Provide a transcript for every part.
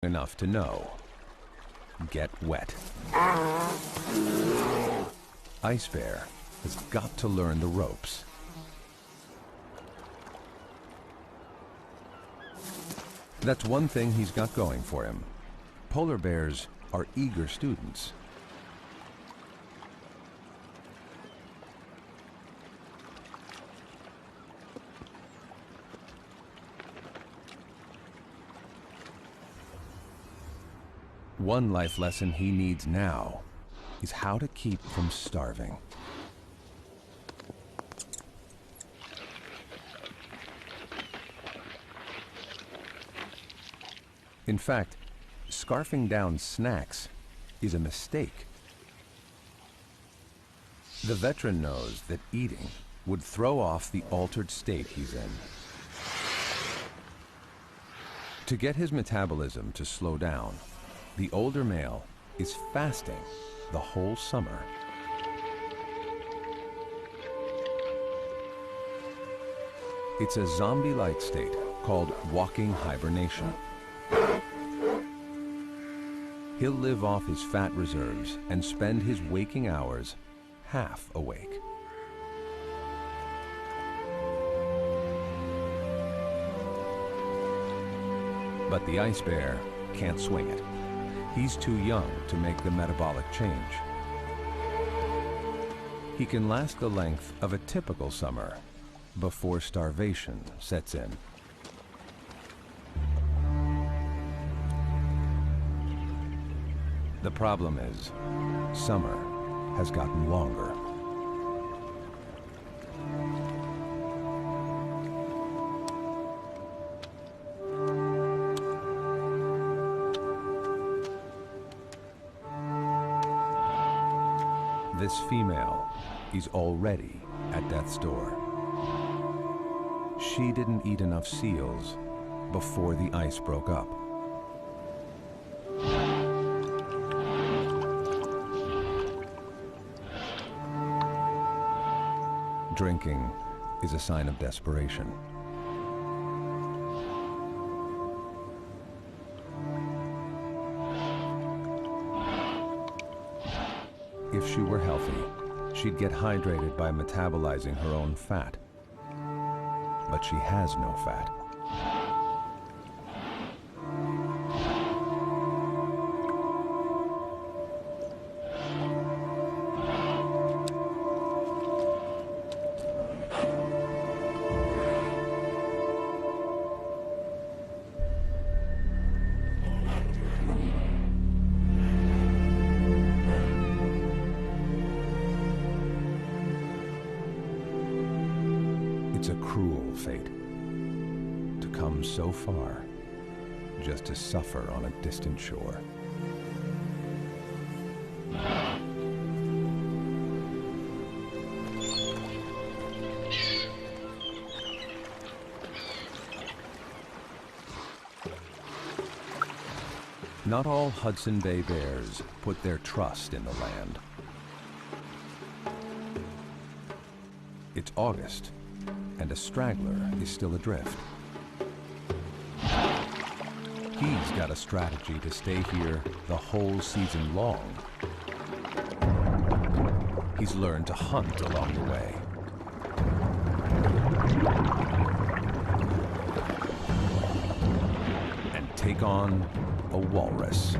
enough to know. Get wet. Ice Bear has got to learn the ropes. That's one thing he's got going for him. Polar bears are eager students. One life lesson he needs now is how to keep from starving. In fact, scarfing down snacks is a mistake. The veteran knows that eating would throw off the altered state he's in. To get his metabolism to slow down, the older male is fasting the whole summer. It's a zombie-like state called walking hibernation. He'll live off his fat reserves and spend his waking hours half awake. But the ice bear can't swing it. He's too young to make the metabolic change. He can last the length of a typical summer before starvation sets in. The problem is, summer has gotten longer. This female is already at death's door. She didn't eat enough seals before the ice broke up. Drinking is a sign of desperation. If she were healthy, she'd get hydrated by metabolizing her own fat. But she has no fat. It's a cruel fate to come so far just to suffer on a distant shore. Not all Hudson Bay bears put their trust in the land. It's August, and a straggler is still adrift. He's got a strategy to stay here the whole season long. He's learned to hunt along the way. And take on a walrus.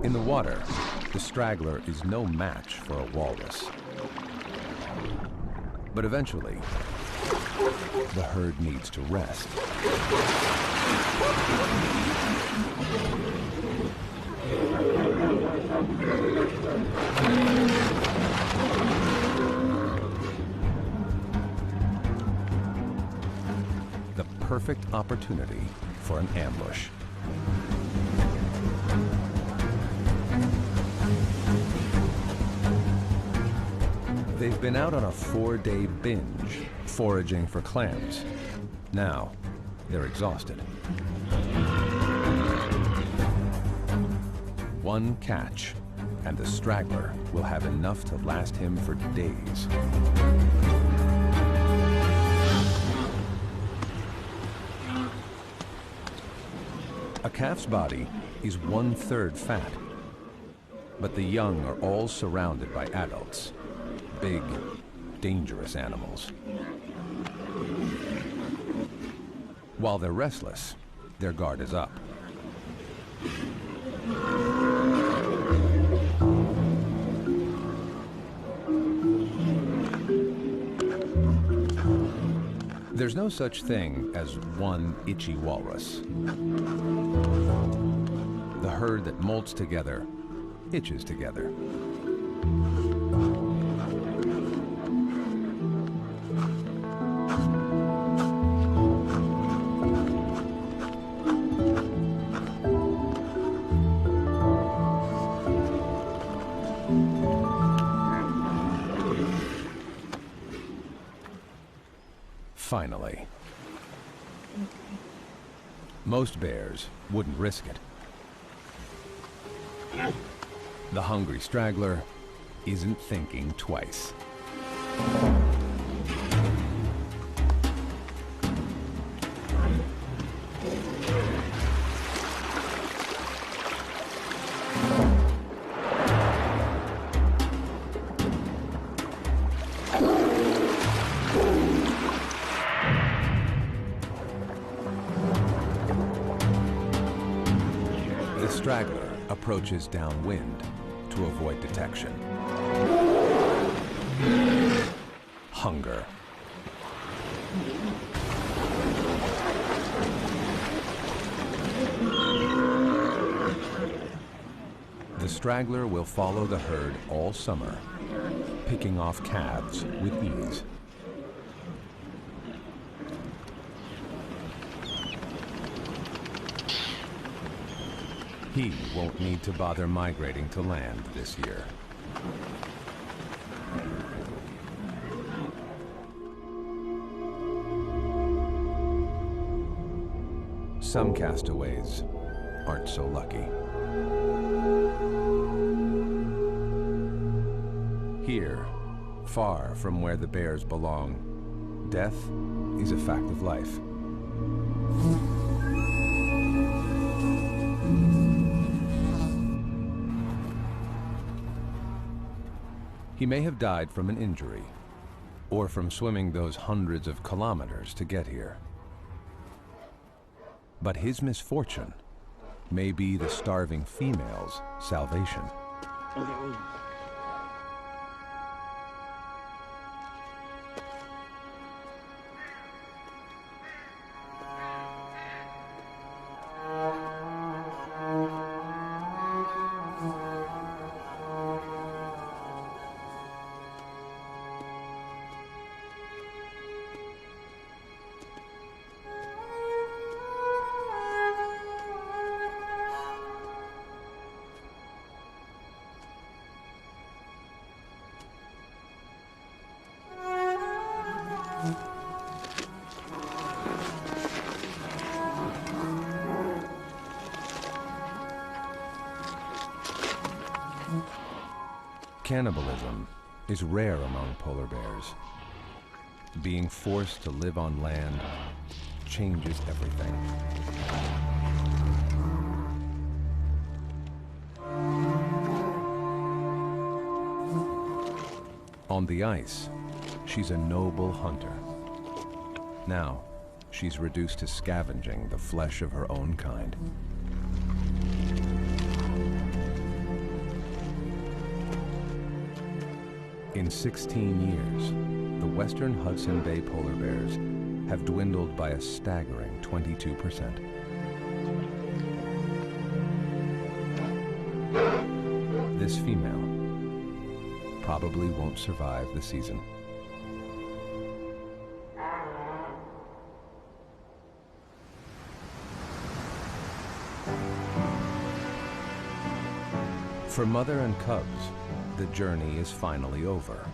In the water, the straggler is no match for a walrus. But eventually, the herd needs to rest. The perfect opportunity for an ambush. They've been out on a 4-day binge, foraging for clams. Now, they're exhausted. One catch, and the straggler will have enough to last him for days. A calf's body is 1/3 fat, but the young are all surrounded by adults, big, dangerous animals. While they're restless, their guard is up. There's no such thing as one itchy walrus. The herd that molts together itches together. Finally. Most bears wouldn't risk it. The hungry straggler isn't thinking twice. The straggler approaches downwind to avoid detection. Hunger. The straggler will follow the herd all summer, picking off calves with ease. He won't need to bother migrating to land this year. Some castaways aren't so lucky. Here, far from where the bears belong, death is a fact of life. He may have died from an injury, or from swimming those hundreds of kilometers to get here. But his misfortune may be the starving female's salvation. Cannibalism is rare among polar bears. Being forced to live on land changes everything. On the ice, she's a noble hunter. Now, she's reduced to scavenging the flesh of her own kind. In 16 years, the western Hudson Bay polar bears have dwindled by a staggering 22%. This female probably won't survive the season. For mother and cubs, the journey is finally over.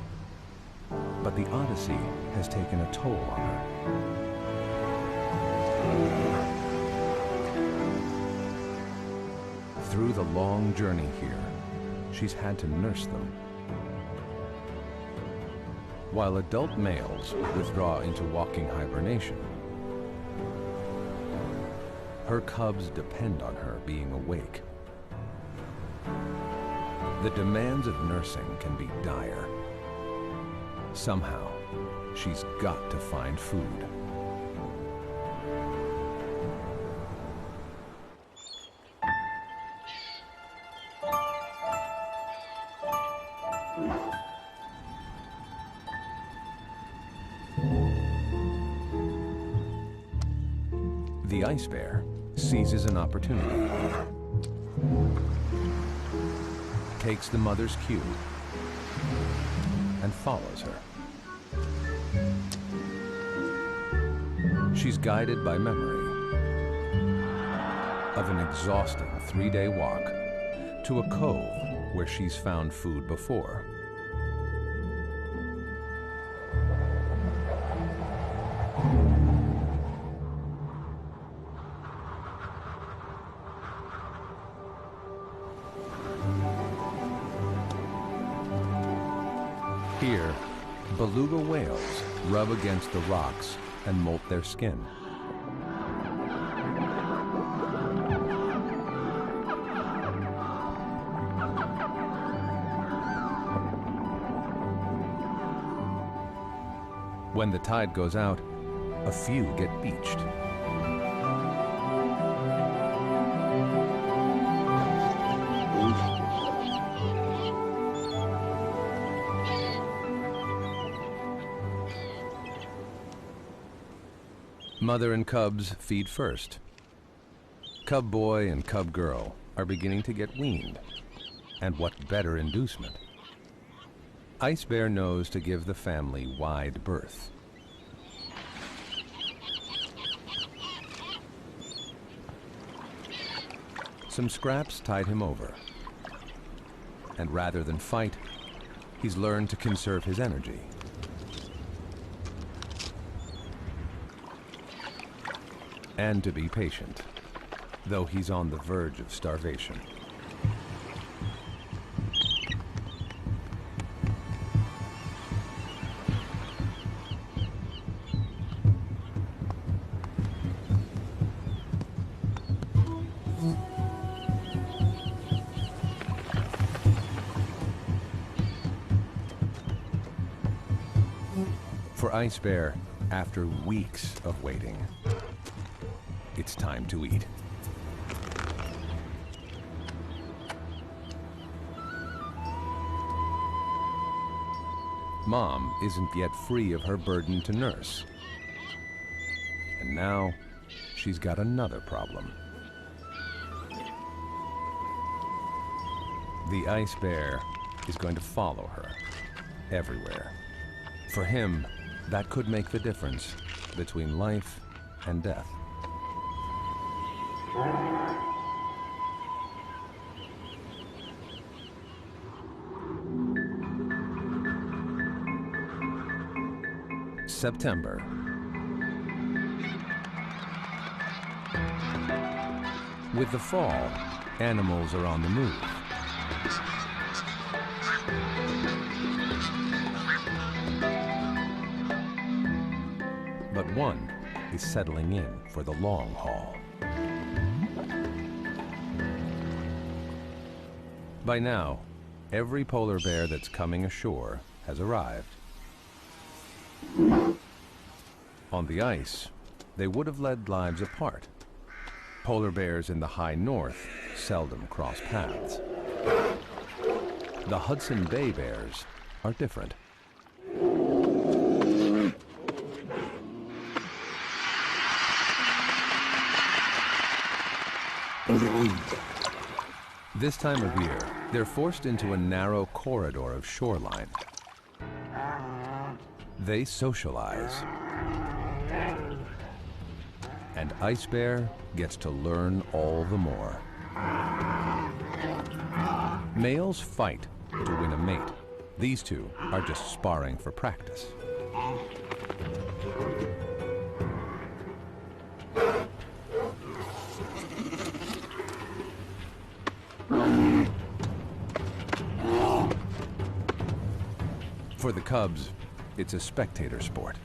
But the odyssey has taken a toll on her. Through the long journey here, she's had to nurse them. While adult males withdraw into walking hibernation, Her cubs depend on her being awake. The demands of nursing can be dire. Somehow, she's got to find food. The ice bear seizes an opportunity, takes the mother's cue, and follows her. She's guided by memory of an exhausting 3-day walk to a cove where she's found food before. Here, beluga whales rub against the rocks and molt their skin. When the tide goes out, a few get beached. Mother and cubs feed first. Cub boy and cub girl are beginning to get weaned. And what better inducement? Ice bear knows to give the family wide berth. Some scraps tide him over. And rather than fight, he's learned to conserve his energy. And to be patient, though he's on the verge of starvation. For Ice Bear, after weeks of waiting, it's time to eat. Mom isn't yet free of her burden to nurse. And now, she's got another problem. The ice bear is going to follow her everywhere. For him, that could make the difference between life and death. September. With the fall, animals are on the move. But one is settling in for the long haul. By now, every polar bear that's coming ashore has arrived. On the ice, they would have led lives apart. Polar bears in the high north seldom cross paths. The Hudson Bay bears are different. This time of year, they're forced into a narrow corridor of shoreline. They socialize. And Ice Bear gets to learn all the more. Males fight to win a mate. These two are just sparring for practice. For the cubs, it's a spectator sport.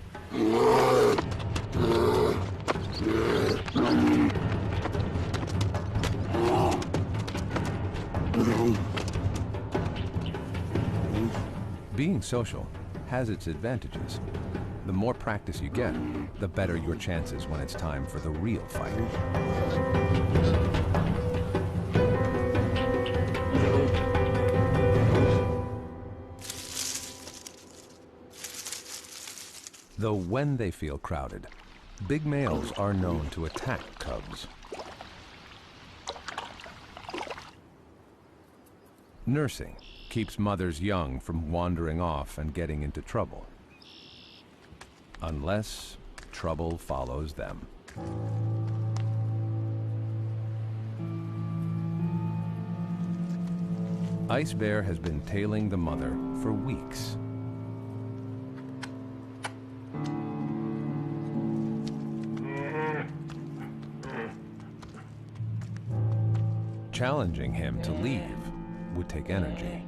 Being social has its advantages. The more practice you get, the better your chances when it's time for the real fight. Though when they feel crowded, big males are known to attack cubs. Nursing keeps mothers young from wandering off and getting into trouble. Unless trouble follows them. Ice Bear has been tailing the mother for weeks. Challenging him to leave would take energy.